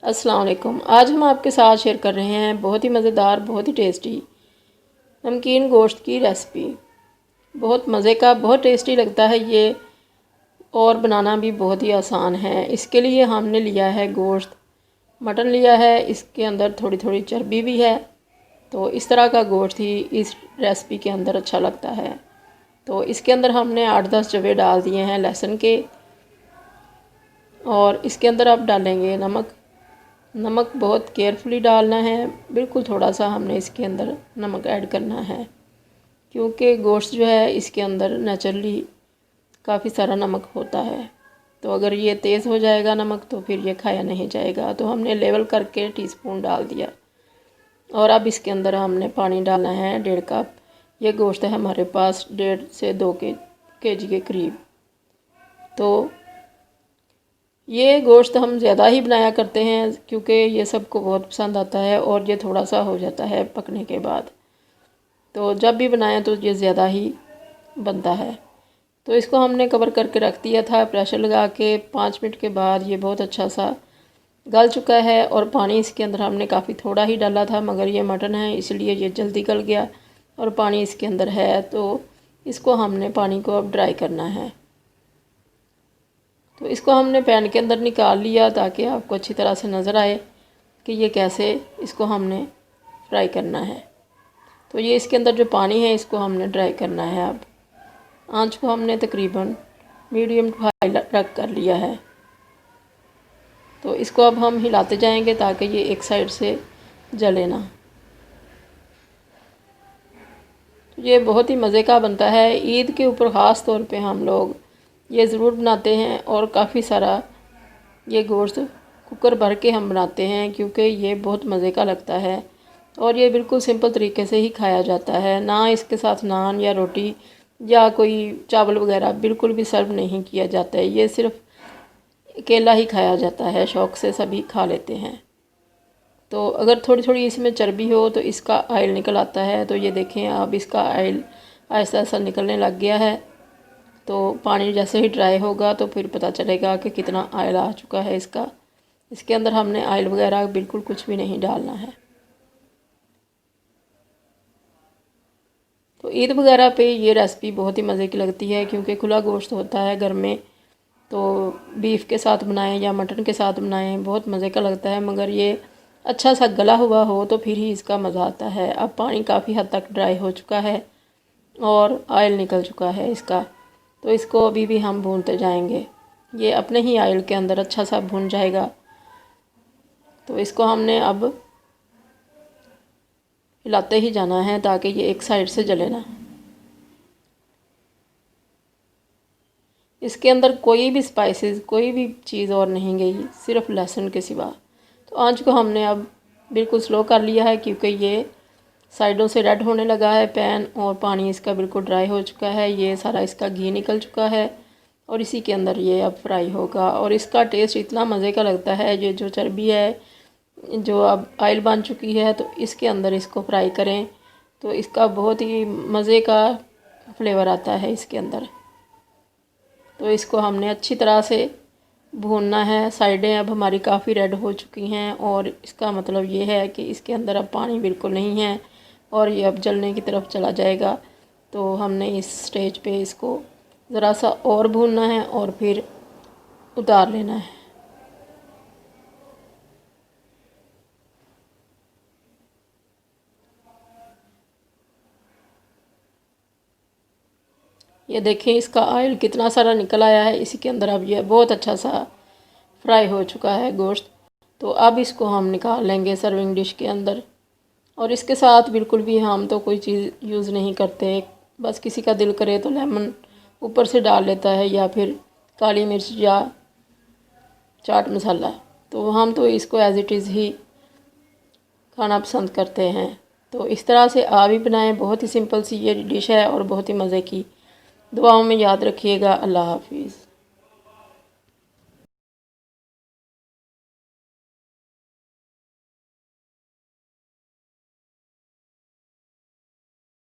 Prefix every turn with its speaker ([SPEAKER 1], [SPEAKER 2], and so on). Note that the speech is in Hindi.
[SPEAKER 1] अस्सलाम वालेकुम। आज हम आपके साथ शेयर कर रहे हैं बहुत ही मज़ेदार, बहुत ही टेस्टी नमकीन गोश्त की रेसिपी। बहुत मज़े का, बहुत टेस्टी लगता है ये और बनाना भी बहुत ही आसान है। इसके लिए हमने लिया है गोश्त, मटन लिया है, इसके अंदर थोड़ी थोड़ी चर्बी भी है। तो इस तरह का गोश्त ही इस रेसिपी के अंदर अच्छा लगता है। तो इसके अंदर हमने 8-10 जवे डाल दिए हैं लहसुन के, और इसके अंदर आप डालेंगे नमक। नमक बहुत केयरफुली डालना है, बिल्कुल थोड़ा सा हमने इसके अंदर नमक ऐड करना है, क्योंकि गोश्त जो है इसके अंदर नेचुरली काफ़ी सारा नमक होता है। तो अगर ये तेज़ हो जाएगा नमक तो फिर ये खाया नहीं जाएगा। तो हमने लेवल करके टीस्पून डाल दिया, और अब इसके अंदर हमने पानी डालना है 1.5 कप। ये गोश्त है हमारे पास 1.5 से 2 केजी के करीब। तो ये गोश्त हम ज़्यादा ही बनाया करते हैं, क्योंकि ये सबको बहुत पसंद आता है और ये थोड़ा सा हो जाता है पकने के बाद। तो जब भी बनाएं तो ये ज़्यादा ही बनता है। तो इसको हमने कवर करके रख दिया था प्रेशर लगा के। 5 मिनट के बाद ये बहुत अच्छा सा गल चुका है, और पानी इसके अंदर हमने काफ़ी थोड़ा ही डाला था, मगर ये मटन है इसलिए ये जल्दी गल गया और पानी इसके अंदर है। तो इसको हमने पानी को अब ड्राई करना है। तो इसको हमने पैन के अंदर निकाल लिया ताकि आपको अच्छी तरह से नज़र आए कि ये कैसे इसको हमने फ्राई करना है। तो ये इसके अंदर जो पानी है इसको हमने ड्राई करना है। अब आंच को हमने तकरीबन मीडियम टू हाई रख कर लिया है। तो इसको अब हम हिलाते जाएंगे ताकि ये एक साइड से जले ना। तो ये बहुत ही मज़े का बनता है। ईद के ऊपर ख़ास तौर पे हम लोग ये ज़रूर बनाते हैं, और काफ़ी सारा ये गोश्त कुकर भर के हम बनाते हैं, क्योंकि ये बहुत मज़े का लगता है और ये बिल्कुल सिंपल तरीके से ही खाया जाता है। ना इसके साथ नान या रोटी या कोई चावल वगैरह बिल्कुल भी सर्व नहीं किया जाता है। ये सिर्फ अकेला ही खाया जाता है, शौक़ से सभी खा लेते हैं। तो अगर थोड़ी थोड़ी इसमें चर्बी हो तो इसका ऑयल निकल आता है। तो ये देखें, अब इसका ऑयल ऐसा ऐसा निकलने लग गया है। तो पानी जैसे ही ड्राई होगा तो फिर पता चलेगा कि कितना ऑयल आ चुका है इसका। इसके अंदर हमने ऑयल वगैरह बिल्कुल कुछ भी नहीं डालना है। तो ईद वगैरह पे ये रेसिपी बहुत ही मज़े की लगती है, क्योंकि खुला गोश्त होता है घर में। तो बीफ के साथ बनाएं या मटन के साथ बनाएं, बहुत मज़े का लगता है। मगर ये अच्छा सा गला हुआ हो तो फिर ही इसका मज़ा आता है। अब पानी काफ़ी हद तक ड्राई हो चुका है और ऑयल निकल चुका है इसका। तो इसको अभी भी हम भूनते जाएंगे, ये अपने ही ऑयल के अंदर अच्छा सा भून जाएगा। तो इसको हमने अब हिलाते ही जाना है ताकि ये एक साइड से जले ना। इसके अंदर कोई भी स्पाइसेस, कोई भी चीज़ और नहीं गई, सिर्फ लहसुन के सिवा। तो आंच को हमने अब बिल्कुल स्लो कर लिया है, क्योंकि ये साइडों से रेड होने लगा है पैन, और पानी इसका बिल्कुल ड्राई हो चुका है। ये सारा इसका घी निकल चुका है और इसी के अंदर ये अब फ्राई होगा। और इसका टेस्ट इतना मज़े का लगता है। ये जो चर्बी है, जो अब ऑयल बन चुकी है, तो इसके अंदर इसको फ्राई करें तो इसका बहुत ही मज़े का फ्लेवर आता है इसके अंदर। तो इसको हमने अच्छी तरह से भूनना है। साइडें अब हमारी काफ़ी रेड हो चुकी हैं, और इसका मतलब ये है कि इसके अंदर अब पानी बिल्कुल नहीं है और ये अब जलने की तरफ चला जाएगा। तो हमने इस स्टेज पे इसको ज़रा सा और भूनना है और फिर उतार लेना है। ये देखें, इसका ऑयल कितना सारा निकल आया है इसी के अंदर। अब ये बहुत अच्छा सा फ्राई हो चुका है गोश्त। तो अब इसको हम निकाल लेंगे सर्विंग डिश के अंदर। और इसके साथ बिल्कुल भी हम तो कोई चीज़ यूज़ नहीं करते। बस किसी का दिल करे तो लेमन ऊपर से डाल लेता है, या फिर काली मिर्च या चाट मसाला। तो हम तो इसको एज़ इट इज़ ही खाना पसंद करते हैं। तो इस तरह से आप भी बनाएं। बहुत ही सिंपल सी ये डिश है और बहुत ही मज़े की। दुआओं में याद रखिएगा। अल्लाह हाफिज़।